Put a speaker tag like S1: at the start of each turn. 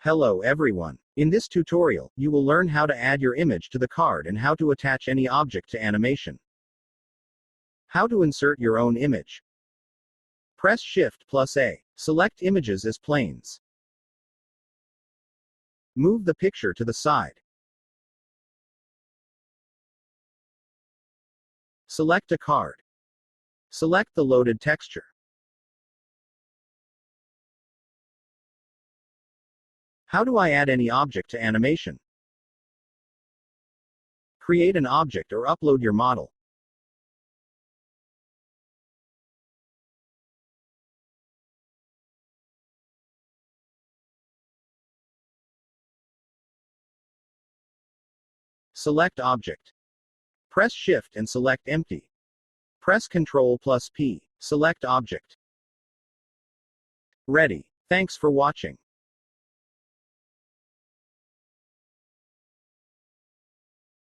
S1: Hello everyone. In this tutorial, you will learn how to add your image to the card and how to attach any object to animation. How to insert your own image. Press Shift+A. Select images as planes. Move the picture to the side. Select a card. Select the loaded texture. How do I add any object to animation? Create an object or upload your model. Select object. Press Shift and select empty. Press Ctrl+P. Select object. Ready. Thanks for watching.